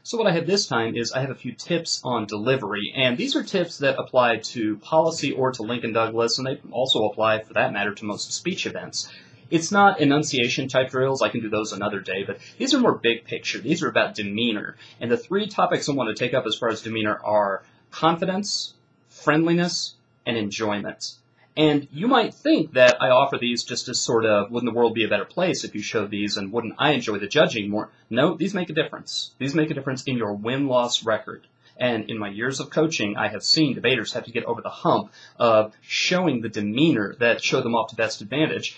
So what I have this time is I have a few tips on delivery, and these are tips that apply to policy or to Lincoln Douglas, and they also apply, for that matter, to most speech events. It's not enunciation type drills, I can do those another day, but these are more big picture. These are about demeanor, and the three topics I want to take up as far as demeanor are confidence, friendliness, and enjoyment. And you might think that I offer these just as sort of, wouldn't the world be a better place if you showed these, and wouldn't I enjoy the judging more? No, these make a difference. These make a difference in your win-loss record. And in my years of coaching, I have seen debaters have to get over the hump of showing the demeanor that show them off to best advantage.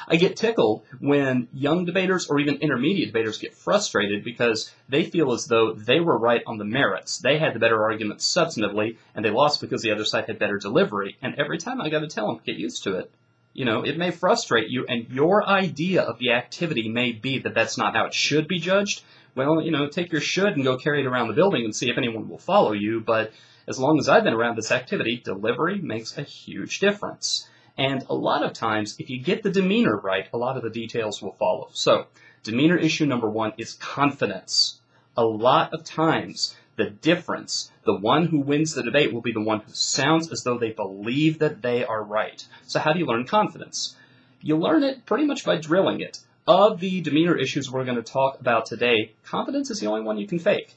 I get tickled when young debaters or even intermediate debaters get frustrated because they feel as though they were right on the merits. They had the better argument substantively, and they lost because the other side had better delivery. And every time I got to tell them, get used to it. You know, it may frustrate you, and your idea of the activity may be that that's not how it should be judged. Well, you know, take your should and go carry it around the building and see if anyone will follow you. But as long as I've been around this activity, delivery makes a huge difference. And a lot of times, if you get the demeanor right, a lot of the details will follow. So, demeanor issue number one is confidence. A lot of times, the difference, the one who wins the debate will be the one who sounds as though they believe that they are right. So how do you learn confidence? You learn it pretty much by drilling it. Of the demeanor issues we're going to talk about today, confidence is the only one you can fake.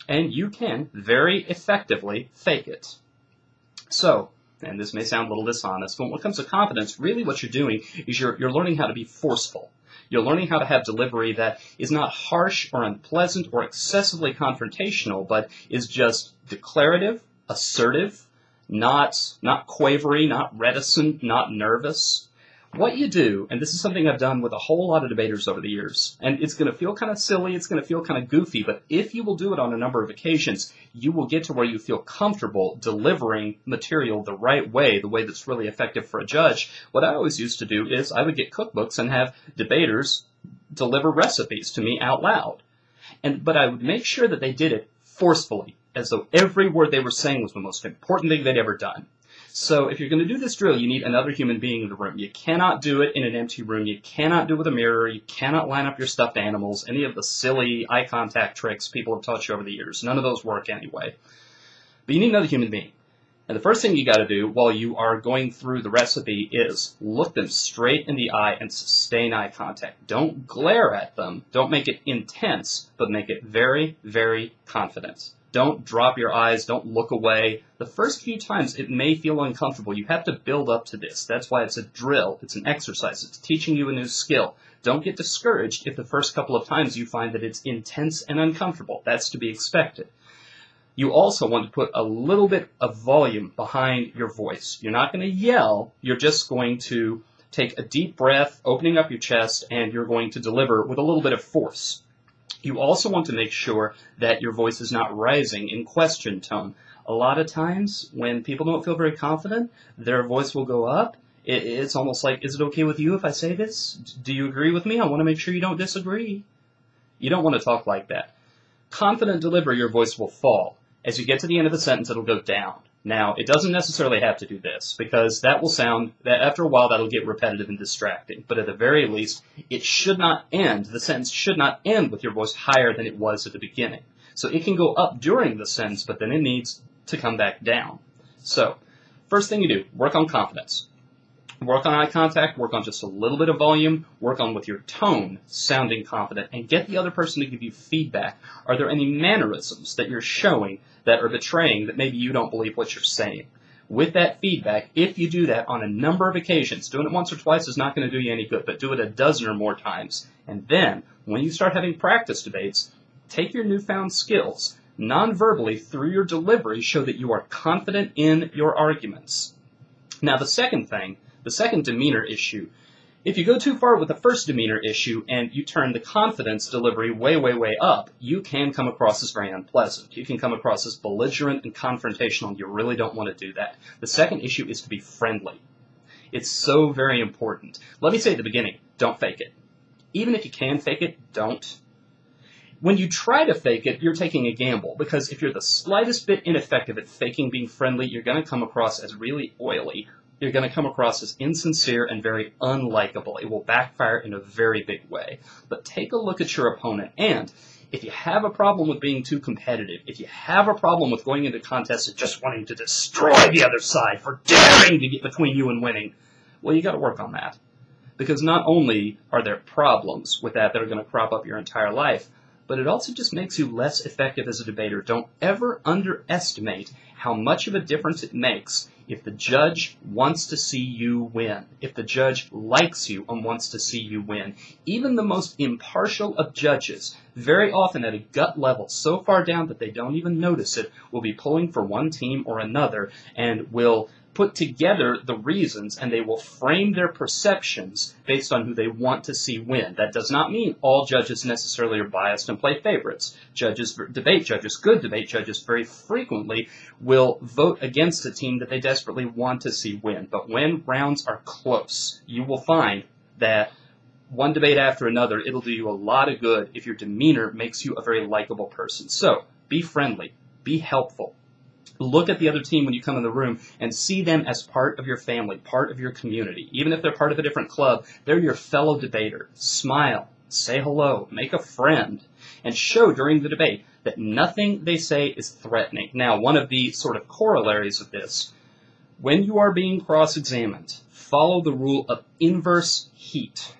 And you can very effectively fake it. So, and this may sound a little dishonest, but when it comes to confidence, really what you're doing is you're learning how to be forceful. You're learning how to have delivery that is not harsh or unpleasant or excessively confrontational, but is just declarative, assertive, not quavery, not reticent, not nervous. What you do, and this is something I've done with a whole lot of debaters over the years, and it's going to feel kind of silly, it's going to feel kind of goofy, but if you will do it on a number of occasions, you will get to where you feel comfortable delivering material the right way, the way that's really effective for a judge. What I always used to do is I would get cookbooks and have debaters deliver recipes to me out loud. But I would make sure that they did it forcefully, as though every word they were saying was the most important thing they'd ever done. So if you're going to do this drill, you need another human being in the room. You cannot do it in an empty room. You cannot do it with a mirror. You cannot line up your stuffed animals. Any of the silly eye contact tricks people have taught you over the years. None of those work anyway. But you need another human being. And the first thing you got to do while you are going through the recipe is look them straight in the eye and sustain eye contact. Don't glare at them. Don't make it intense, but make it very, very confident. Don't drop your eyes. Don't look away. The first few times it may feel uncomfortable. You have to build up to this. That's why it's a drill. It's an exercise. It's teaching you a new skill. Don't get discouraged if the first couple of times you find that it's intense and uncomfortable. That's to be expected. You also want to put a little bit of volume behind your voice. You're not going to yell. You're just going to take a deep breath, opening up your chest, and you're going to deliver with a little bit of force. You also want to make sure that your voice is not rising in question tone. A lot of times when people don't feel very confident, their voice will go up. It's almost like, is it okay with you if I say this? Do you agree with me? I want to make sure you don't disagree. You don't want to talk like that. Confident delivery, your voice will fall. As you get to the end of the sentence, it'll go down. Now, it doesn't necessarily have to do this, because that will sound, that after a while, that'll get repetitive and distracting. But at the very least, it should not end, the sentence should not end with your voice higher than it was at the beginning. So it can go up during the sentence, but then it needs to come back down. So, first thing you do, work on confidence. Work on eye contact, work on just a little bit of volume, work on with your tone sounding confident, and get the other person to give you feedback. Are there any mannerisms that you're showing that are betraying that maybe you don't believe what you're saying? With that feedback, if you do that on a number of occasions, doing it once or twice is not going to do you any good, but do it a dozen or more times. And then, when you start having practice debates, take your newfound skills, non-verbally through your delivery, show that you are confident in your arguments. Now, the second demeanor issue, if you go too far with the first demeanor issue and you turn the confidence delivery way, way, way up, you can come across as very unpleasant. You can come across as belligerent and confrontational, and you really don't want to do that. The second issue is to be friendly. It's so very important. Let me say at the beginning, don't fake it. Even if you can fake it, don't. When you try to fake it, you're taking a gamble, because if you're the slightest bit ineffective at faking being friendly, you're going to come across as really oily. You're going to come across as insincere and very unlikable. It will backfire in a very big way. But take a look at your opponent, and If you have a problem with being too competitive, if you have a problem with going into contests and just wanting to destroy the other side for daring to get between you and winning, well, you got to work on that. Because not only are there problems with that are going to crop up your entire life, but it also just makes you less effective as a debater. Don't ever underestimate how much of a difference it makes if the judge wants to see you win, if the judge likes you and wants to see you win. Even the most impartial of judges, very often at a gut level, so far down that they don't even notice it, will be pulling for one team or another and will put together the reasons, and they will frame their perceptions based on who they want to see win. That does not mean all judges necessarily are biased and play favorites. Debate judges, good debate judges, very frequently will vote against a team that they desperately want to see win. But when rounds are close, you will find that one debate after another, it'll do you a lot of good if your demeanor makes you a very likable person. So, be friendly, be helpful. Look at the other team when you come in the room and see them as part of your family, part of your community. Even if they're part of a different club, they're your fellow debater. Smile, say hello, make a friend, and show during the debate that nothing they say is threatening. Now, one of the sort of corollaries of this, when you are being cross-examined, follow the rule of inverse heat.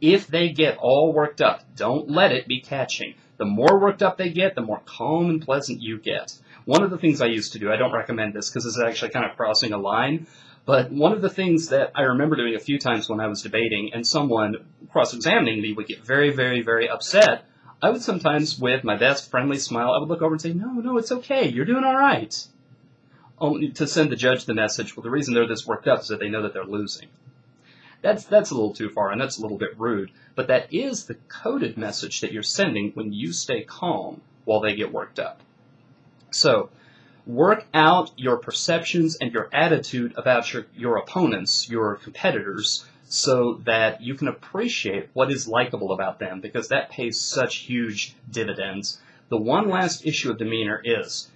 If they get all worked up, don't let it be catching. The more worked up they get, the more calm and pleasant you get. One of the things I used to do, I don't recommend this because this is actually kind of crossing a line, but one of the things that I remember doing a few times when I was debating and someone cross-examining me would get very, very, very upset, I would sometimes, with my best friendly smile, I would look over and say, no, it's okay, you're doing all right. Only to send the judge the message, well, the reason they're this worked up is that they know that they're losing. That's a little too far, and that's a little bit rude, but that is the coded message that you're sending when you stay calm while they get worked up. So, work out your perceptions and your attitude about your opponents, your competitors, so that you can appreciate what is likable about them, because that pays such huge dividends. The one last issue of demeanor is,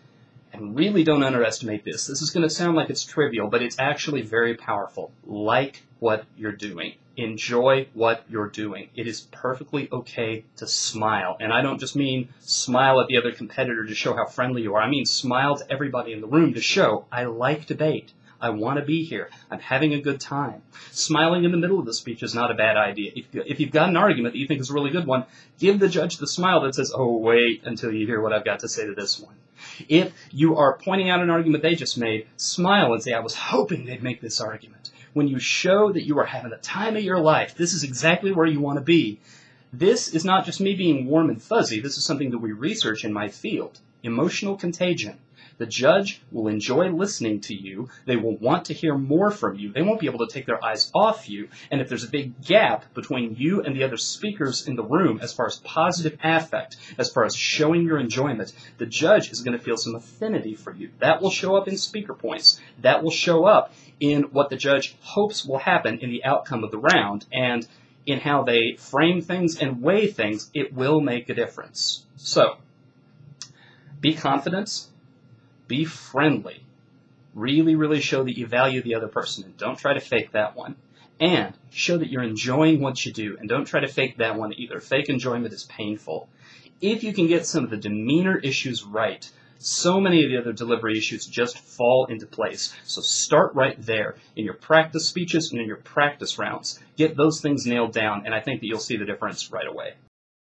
and really don't underestimate this, this is going to sound like it's trivial, but it's actually very powerful. Like what you're doing. Enjoy what you're doing. It is perfectly okay to smile. And I don't just mean smile at the other competitor to show how friendly you are. I mean smile to everybody in the room to show, I like debate. I want to be here. I'm having a good time. Smiling in the middle of the speech is not a bad idea. If you've got an argument that you think is a really good one, give the judge the smile that says, oh, wait until you hear what I've got to say to this one. If you are pointing out an argument they just made, smile and say, I was hoping they'd make this argument. When you show that you are having the time of your life, this is exactly where you want to be. This is not just me being warm and fuzzy. This is something that we research in my field. Emotional contagion. The judge will enjoy listening to you. They will want to hear more from you. They won't be able to take their eyes off you. And if there's a big gap between you and the other speakers in the room as far as positive affect, as far as showing your enjoyment, the judge is going to feel some affinity for you. That will show up in speaker points. That will show up in what the judge hopes will happen in the outcome of the round. And in how they frame things and weigh things, it will make a difference. So, be confident. Be friendly. Really, really show that you value the other person, and don't try to fake that one. And show that you're enjoying what you do, and don't try to fake that one either. Fake enjoyment is painful. If you can get some of the demeanor issues right, so many of the other delivery issues just fall into place. So start right there in your practice speeches and in your practice rounds. Get those things nailed down, and I think that you'll see the difference right away.